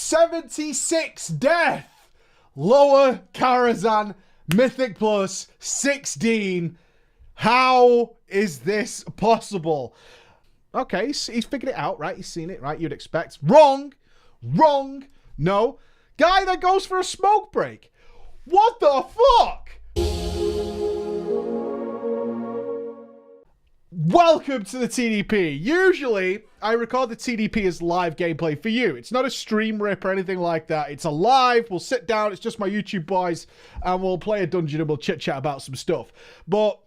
76 death. Lower Karazhan Mythic Plus 16. How is this possible? Okay, he's figured it out, right? He's seen it, right? You'd expect. Wrong. No. Guy that goes for a smoke break. What the fuck? Welcome to the TDP. Usually, I record the TDP as live gameplay for you. It's not a stream rip or anything like that. It's a live. We'll sit down. It's just my YouTube boys, and we'll play a dungeon and we'll chit-chat about some stuff. But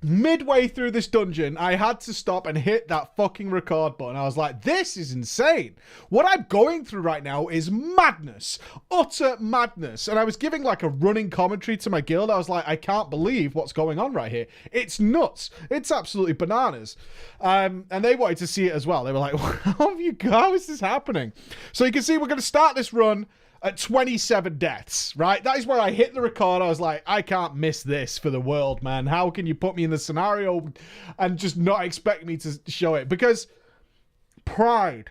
midway through this dungeon, I had to stop and hit that fucking record button. I was like, this is insane. What I'm going through right now is madness. Utter madness. And I was giving like a running commentary to my guild. I was like, I can't believe what's going on right here. It's nuts. It's absolutely bananas. And they wanted to see it as well. They were like, how is this happening? So you can see we're going to start this run at 27 deaths, right? That is where I hit the record. I was like, I can't miss this for the world, man. How can you put me in the scenario and just not expect me to show it? Because pride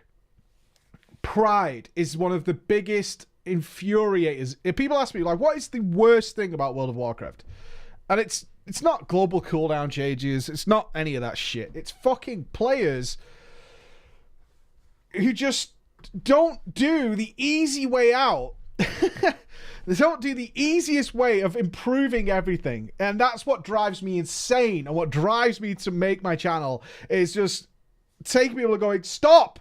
is one of the biggest infuriators. If people ask me, like, what is the worst thing about World of Warcraft? And it's not global cooldown changes. It's not any of that shit. It's fucking players who just don't do the easy way out. They don't do the easiest way of improving everything. And that's what drives me insane. And what drives me to make my channel is just taking people going, stop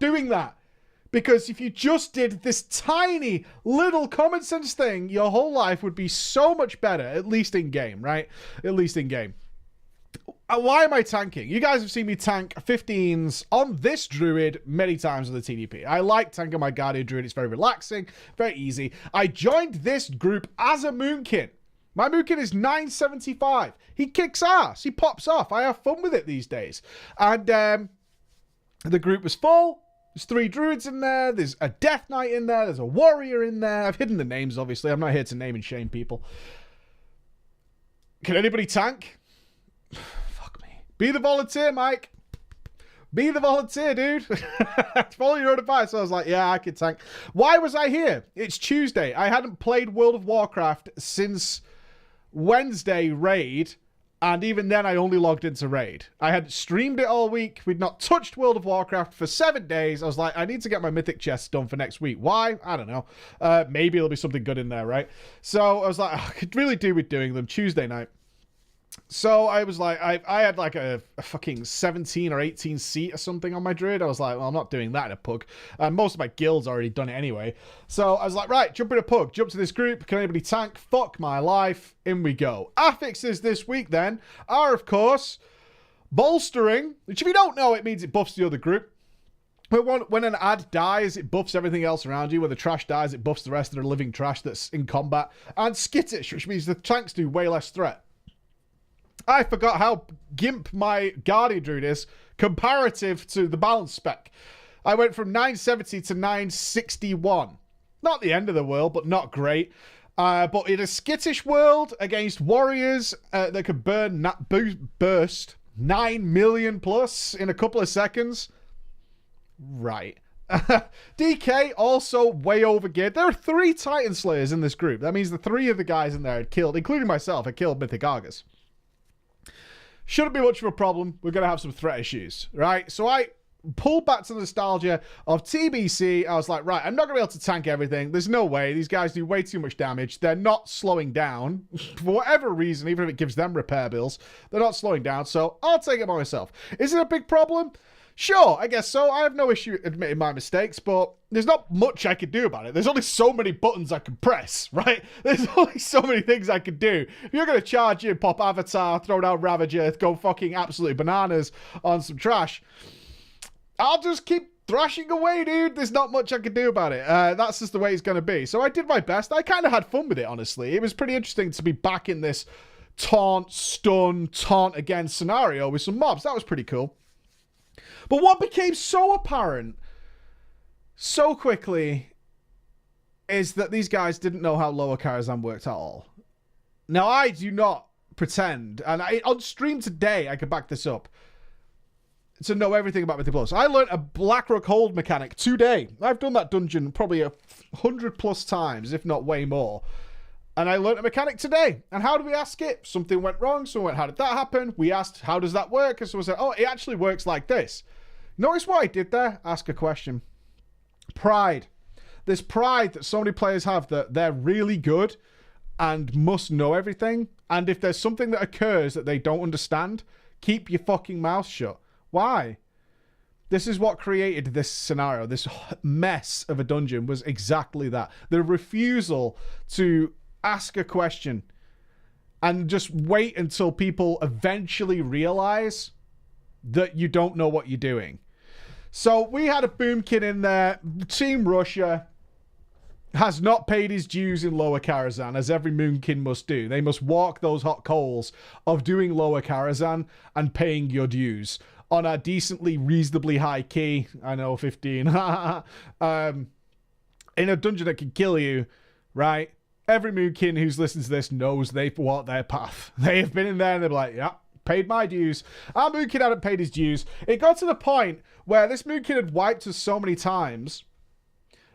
doing that. Because if you just did this tiny little common sense thing, your whole life would be so much better, at least in game, right? At least in game. Why am I tanking? You guys have seen me tank 15s on this druid many times on the TDP. I like tanking my Guardian Druid. It's very relaxing, very easy. I joined this group as a Moonkin. My Moonkin is 975. He kicks ass. He pops off. I have fun with it these days. And the group was full. There's 3 druids in there. There's a Death Knight in there. There's a warrior in there. I've hidden the names, obviously. I'm not here to name and shame people. Can anybody tank? Be the volunteer, Mike. Be the volunteer, dude. Follow your own advice. So I was like, yeah, I can tank. Why was I here? It's Tuesday. I hadn't played World of Warcraft since Wednesday raid. And even then, I only logged into raid. I had streamed it all week. We'd not touched World of Warcraft for 7 days. I was like, I need to get my mythic chest done for next week. Why? I don't know. Maybe there'll be something good in there, right? So I was like, I could really do with doing them Tuesday night. So I was like, I had like a fucking 17 or 18 seat or something on my druid. I was like, well, I'm not doing that in a pug. And most of my guild's already done it anyway. So I was like, right, jump in a pug. Jump to this group. Can anybody tank? Fuck my life. In we go. Affixes this week then are, of course, bolstering. Which if you don't know, it means it buffs the other group. When an ad dies, it buffs everything else around you. When the trash dies, it buffs the rest of the living trash that's in combat. And skittish, which means the tanks do way less threat. I forgot how gimp my Guardian Druid is comparative to the balance spec. I went from 970 to 961. Not the end of the world, but not great. But in a skittish world against warriors that could burst 9 million plus in a couple of seconds. Right. DK also way overgeared. There are 3 Titan Slayers in this group. That means the 3 of the guys in there had killed, including myself, had killed Mythic Argus. Shouldn't be much of a problem. We're going to have some threat issues, right? So I pulled back to the nostalgia of TBC. I was like, right, I'm not going to be able to tank everything. There's no way. These guys do way too much damage. They're not slowing down. For whatever reason, even if it gives them repair bills, they're not slowing down. So I'll take it by myself. Is it a big problem? Sure, I guess so. I have no issue admitting my mistakes, but there's not much I could do about it. There's only so many buttons I can press, right? There's only so many things I could do. If you're going to charge in, pop Avatar, throw down Ravager, go fucking absolutely bananas on some trash, I'll just keep thrashing away, dude. There's not much I can do about it. That's just the way it's going to be. So I did my best. I kind of had fun with it, honestly. It was pretty interesting to be back in this taunt, stun, taunt again scenario with some mobs. That was pretty cool. But what became so apparent so quickly is that these guys didn't know how Lower Karazhan worked at all. Now, I do not pretend, and on stream today, I could back this up. to know everything about Mythic Plus. I learned a Blackrock Hold mechanic today. I've done that dungeon probably 100 plus times, if not way more. And I learned a mechanic today. And how do we ask it? Something went wrong. Someone went, how did that happen? We asked, how does that work? And someone said, oh, it actually works like this. Notice what I did there? Ask a question. Pride. This pride that so many players have that they're really good and must know everything. And if there's something that occurs that they don't understand, keep your fucking mouth shut. Why? This is what created this scenario. This mess of a dungeon was exactly that. The refusal to ask a question and just wait until people eventually realize that you don't know what you're doing. So we had a Boomkin in there. Team Russia has not paid his dues in Lower Karazhan, as every Moonkin must do. They must walk those hot coals of doing Lower Karazhan and paying your dues on a decently, reasonably high key. I know, 15. In a dungeon that can kill you, right? Every Moonkin who's listened to this knows they've walked their path. They have been in there and they're like, yeah, paid my dues. Our Moonkin hadn't paid his dues. It got to the point where this Moonkin had wiped us so many times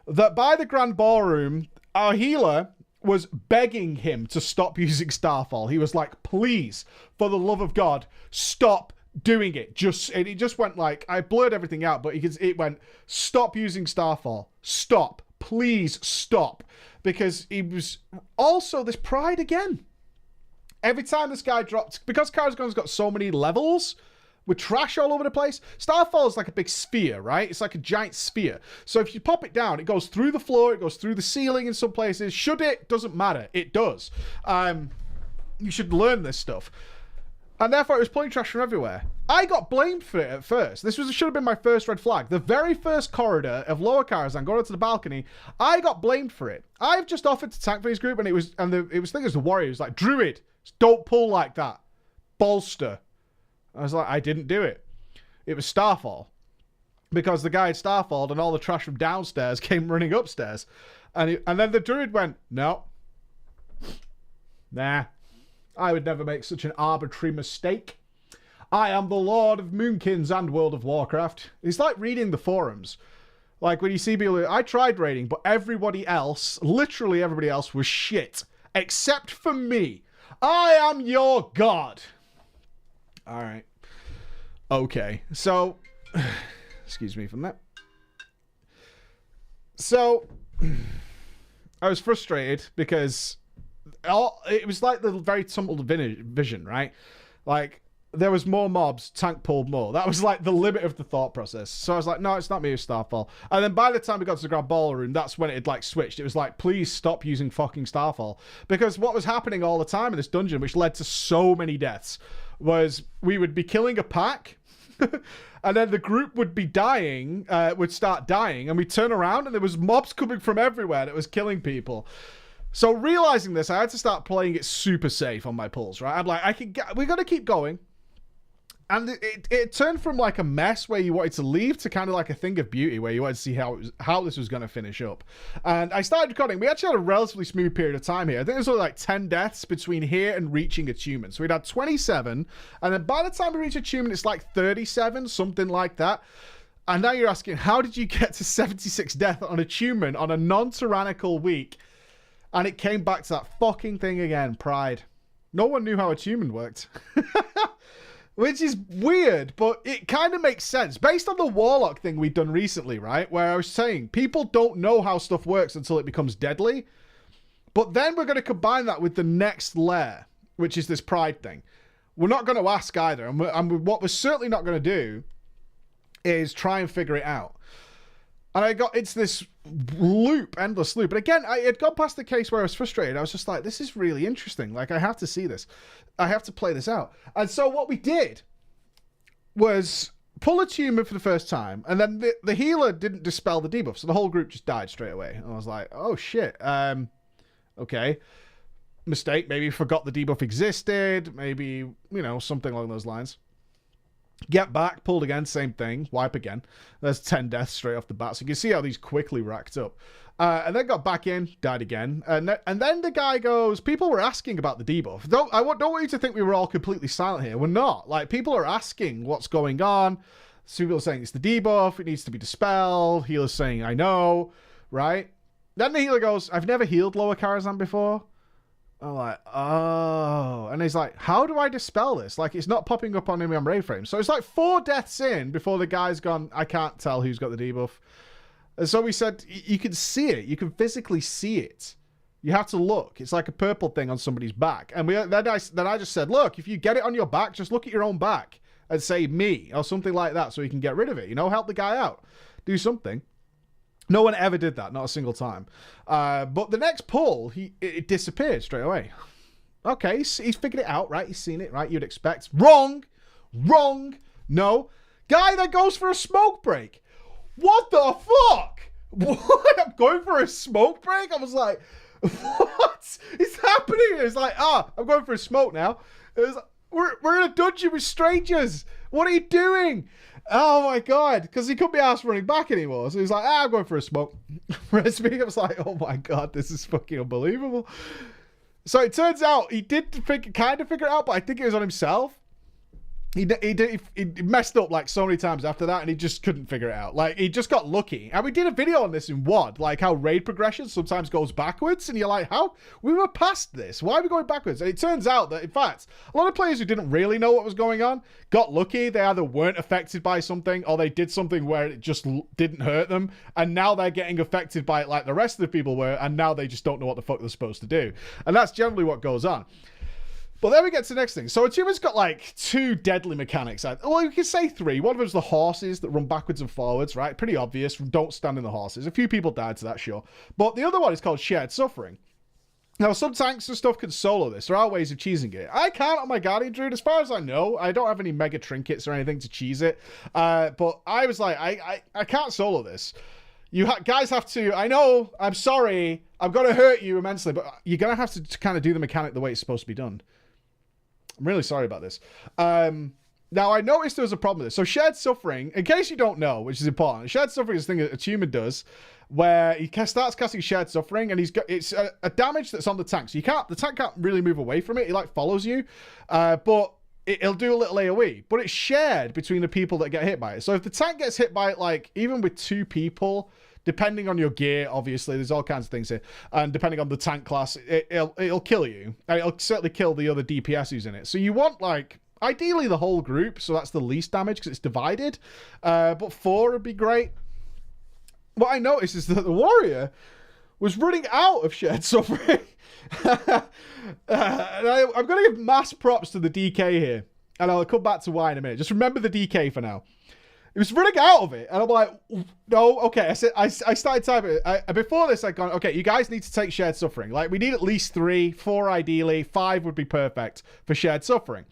that by the Grand Ballroom, our healer was begging him to stop using Starfall. He was like, please, for the love of God, stop doing it. And it just went like, I blurred everything out, but it went, stop using Starfall. Stop. Please stop. Because he was also this pride again. Every time this guy dropped, because Karazhan's got so many levels with trash all over the place, Starfall is like a big sphere, right? It's like a giant sphere. So if you pop it down, it goes through the floor, it goes through the ceiling in some places. Should it? Doesn't matter. It does. You should learn this stuff. And therefore, it was pulling trash from everywhere. I got blamed for it at first. Should have been my first red flag. The very first corridor of Lower Karazhan, going up to the balcony, I got blamed for it. I've just offered to tank for his group, and it was the Warriors like, Druid, don't pull like that. Bolster. I was like, I didn't do it. It was Starfall. Because the guy had Starfalled, and all the trash from downstairs came running upstairs. And then the Druid went, no. Nah. I would never make such an arbitrary mistake. I am the Lord of Moonkins and World of Warcraft. It's like reading the forums. Like when you see people, I tried raiding, but everybody else, literally everybody else, was shit. Except for me. I am your god. All right. Okay. So, excuse me from that. So, I was frustrated because it was like the very tumbled vision, right? Like, there was more mobs, tank pulled more. That was like the limit of the thought process. So I was like, no, it's not me with Starfall. And then by the time we got to the Grand Ballroom, that's when it had like switched. It was like, please stop using fucking Starfall. Because what was happening all the time in this dungeon, which led to so many deaths, was we would be killing a pack, and then the group would be dying, would start dying, and we'd turn around and there was mobs coming from everywhere that was killing people. So realizing this, I had to start playing it super safe on my pulls, right? I'm like, we got to keep going. And it turned from like a mess where you wanted to leave to kind of like a thing of beauty where you wanted to see how this was going to finish up. And I started recording. We actually had a relatively smooth period of time here. I think there's only like 10 deaths between here and reaching achievement. So we'd had 27. And then by the time we reach achievement, it's like 37, something like that. And now you're asking, how did you get to 76 death on achievement on a non-tyrannical week? And it came back to that fucking thing again, pride. No one knew how achievement worked. Which is weird, but it kind of makes sense. Based on the Warlock thing we've done recently, right? Where I was saying, people don't know how stuff works until it becomes deadly. But then we're going to combine that with the next layer, which is this pride thing. We're not going to ask either. And what we're certainly not going to do is try and figure it out. And I got into this loop, endless loop. And again, I had gone past the case where I was frustrated. I was just like, this is really interesting. Like, I have to see this. I have to play this out. And so what we did was pull attunement for the first time. And then the healer didn't dispel the debuff. So the whole group just died straight away. And I was like, oh, shit. Okay. Mistake. Maybe forgot the debuff existed. Maybe, you know, something along those lines. Get back, pulled again, same thing, wipe again. There's 10 deaths straight off the bat. So you can see how these quickly racked up. And then got back in, died again. And then the guy goes, people were asking about the debuff. Don't want you to think we were all completely silent here. We're not. Like, people are asking what's going on. So people are saying it's the debuff, it needs to be dispelled. Healer's saying, I know, right? Then the healer goes, I've never healed Lower Karazhan before. I'm like, oh. And he's like, how do I dispel this? Like, it's not popping up on him on Rayframe. So it's like 4 deaths in before the guy's gone, I can't tell who's got the debuff. And so we said, you can see it. You can physically see it. You have to look. It's like a purple thing on somebody's back. And then I just said, look, if you get it on your back, just look at your own back and say me or something like that so you can get rid of it. You know, help the guy out. Do something. No one ever did that, not a single time. But the next pull, it disappeared straight away. Okay, he's figured it out, right? He's seen it, right? You'd expect. Wrong. No. Guy that goes for a smoke break. What the fuck? What? I'm going for a smoke break? I was like, what is happening? It's like, I'm going for a smoke now. It was like, we're in a dungeon with strangers. What are you doing? Oh my god, because he couldn't be asked running back anymore. So he's like, I'm going for a smoke. Whereas me, I was like, oh my god, this is fucking unbelievable. So it turns out he did kind of figure it out, but I think it was on himself. He messed up like so many times after that, and he just couldn't figure it out. Like, he just got lucky. And we did a video on this in WoD, like how raid progression sometimes goes backwards, and you're like, how? We were past this. Why are we going backwards? And it turns out that, in fact, a lot of players who didn't really know what was going on got lucky. They either weren't affected by something, or they did something where it just didn't hurt them, and now they're getting affected by it like the rest of the people were, and now they just don't know what the fuck they're supposed to do. And that's generally what goes on. But then we get to the next thing. So Atuma's got like 2 deadly mechanics. Well, you can say 3. One of them's the horses that run backwards and forwards, right? Pretty obvious. Don't stand in the horses. A few people died to that, sure. But the other one is called Shared Suffering. Now, some tanks and stuff can solo this. There are ways of cheesing it. I can't on my Guardian Druid. As far as I know, I don't have any mega trinkets or anything to cheese it. But I was like, I can't solo this. You guys have to, I know, I'm sorry, I'm going to hurt you immensely, but you're going to have to kind of do the mechanic the way it's supposed to be done. I'm really sorry about this. Now, I noticed there was a problem with this. So Shared Suffering, in case you don't know, which is important, Shared Suffering is a thing that Atuma does, where he starts casting Shared Suffering, and it's a damage that's on the tank. So the tank can't really move away from it. He like follows you, but it'll do a little AoE. But it's shared between the people that get hit by it. So if the tank gets hit by it, like even with 2 people, depending on your gear, obviously, there's all kinds of things here. And depending on the tank class, it'll kill you. And it'll certainly kill the other DPS who's in it. So you want, like, ideally the whole group. So that's the least damage because it's divided. But 4 would be great. What I noticed is that the warrior was running out of Shared Suffering. And I'm going to give mass props to the DK here. And I'll come back to why in a minute. Just remember the DK for now. It was running out of it, and I'm like, no, okay. I started typing. Before this, I'd gone, okay, you guys need to take Shared Suffering. Like, we need at least 3, 4 ideally, 5 would be perfect for Shared Suffering.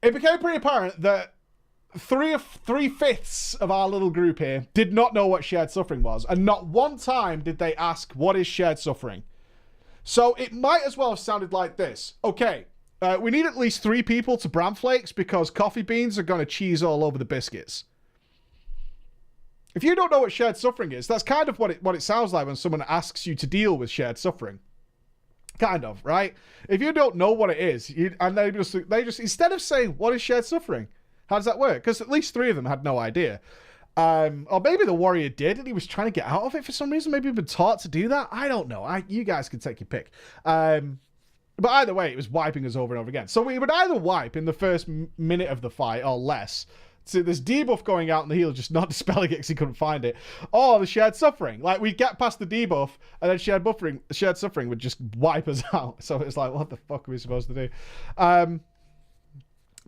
It became pretty apparent that 3/5 of our little group here did not know what Shared Suffering was, and not one time did they ask, what is Shared Suffering? So it might as well have sounded like this. Okay. We need at least 3 people to bran flakes because coffee beans are going to cheese all over the biscuits. If you don't know what Shared Suffering is, that's kind of what it sounds like when someone asks you to deal with Shared Suffering. Kind of, right? If you don't know what it is, and they just instead of saying, what is Shared Suffering? How does that work? Because at least 3 of them had no idea. Or maybe the warrior did, and he was trying to get out of it for some reason. Maybe he'd been taught to do that. I don't know. You guys can take your pick. But either way, it was wiping us over and over again. So we would either wipe in the first minute of the fight or less. So there's debuff going out and the healer just not dispelling it because he couldn't find it. Or the Shared Suffering. Like, we'd get past the debuff and then Shared Suffering would just wipe us out. So it's like, what the fuck are we supposed to do?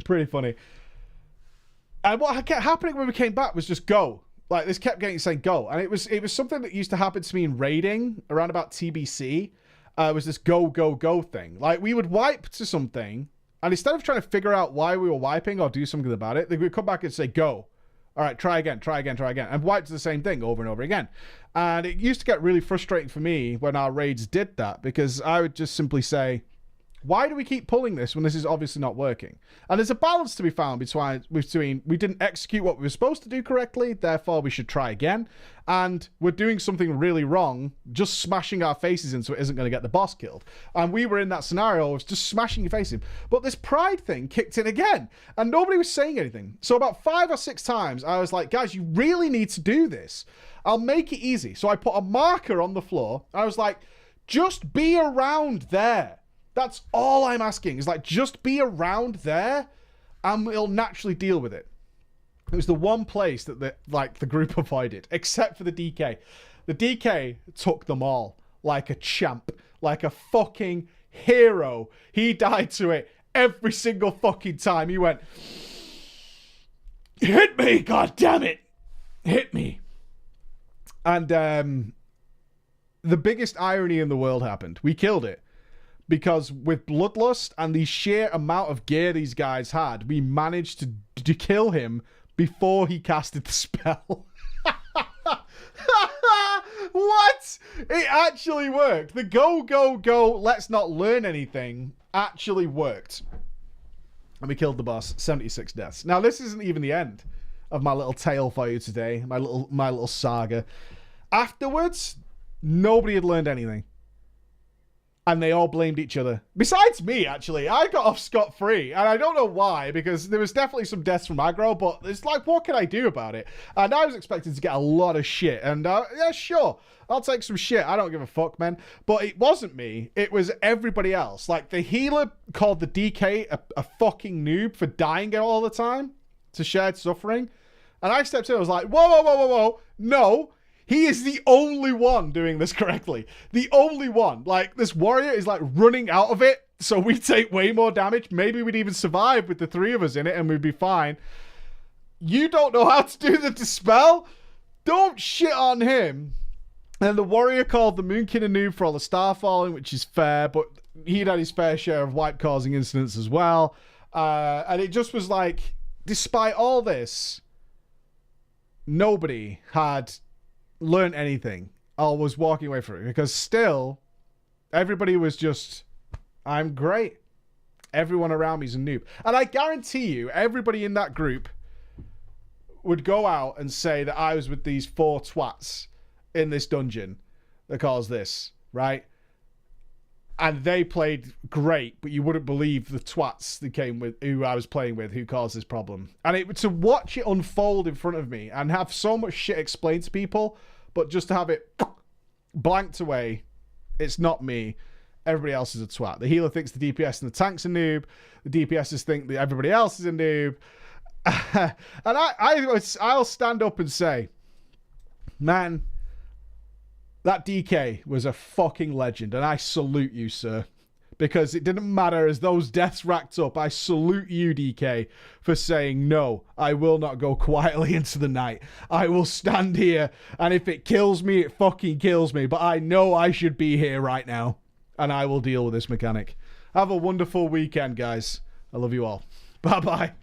Pretty funny. And what kept happening when we came back was just go. Like, this kept saying go. And it was something that used to happen to me in raiding around about TBC. Was this go thing. Like, we would wipe to something, and instead of trying to figure out why we were wiping or do something about it, they would come back and say, go. All right, try again. And wipe to the same thing over and over again. And it used to get really frustrating for me when our raids did that, because I would just simply say, Why do we keep pulling this when this is obviously not working? And there's a balance to be found between we didn't execute what we were supposed to do correctly, therefore we should try again, and we're doing something really wrong, just smashing our faces in so it isn't going to get the boss killed. And we were in that scenario of just smashing your face in. But this pride thing kicked in again, and nobody was saying anything. So about 5 or 6 times, I was like, guys, you really need to do this. I'll make it easy. So I put a marker on the floor. I was like, just be around there. That's all I'm asking, is like, just be around there and we'll naturally deal with it. It was the one place that the group avoided, except for the DK. The DK took them all like a champ, like a fucking hero. He died to it every single fucking time. He went, hit me, god damn it, hit me. And the biggest irony in the world happened. We killed it. Because with Bloodlust and the sheer amount of gear these guys had, we managed to kill him before he casted the spell. What? It actually worked. The go, let's not learn anything actually worked. And we killed the boss. 76 deaths. Now, this isn't even the end of my little tale for you today. My little saga. Afterwards, nobody had learned anything. And they all blamed each other. Besides me, actually. I got off scot-free. And I don't know why, because there was definitely some deaths from aggro, but it's like, what can I do about it? And I was expecting to get a lot of shit. And yeah, sure. I'll take some shit. I don't give a fuck, man. But it wasn't me. It was everybody else. Like, the healer called the DK a fucking noob for dying all the time to shared suffering. And I stepped in. I was like, whoa. No. He is the only one doing this correctly. The only one. Like, this warrior is, like, running out of it, so we take way more damage. Maybe we'd even survive with the 3 of us in it, and we'd be fine. You don't know how to do the Dispel? Don't shit on him. And the warrior called the Moonkin a noob for all the star falling, which is fair, but he'd had his fair share of wipe-causing incidents as well. And it just was like, despite all this, nobody had learn anything or was walking away from it, because still everybody was just, I'm great, everyone around me is a noob. And I guarantee you everybody in that group would go out and say that I was with these 4 twats in this dungeon that caused this, right? And they played great, but you wouldn't believe the twats that came with, who I was playing with, who caused this problem. And to watch it unfold in front of me and have so much shit explained to people, but just to have it blanked away, it's not me. Everybody else is a twat. The healer thinks the DPS and the tank's a noob. The DPSs think that everybody else is a noob. And I'll stand up and say, man, that DK was a fucking legend, and I salute you, sir. Because it didn't matter as those deaths racked up. I salute you, DK, for saying, no, I will not go quietly into the night. I will stand here, and if it kills me, it fucking kills me. But I know I should be here right now, and I will deal with this mechanic. Have a wonderful weekend, guys. I love you all. Bye-bye.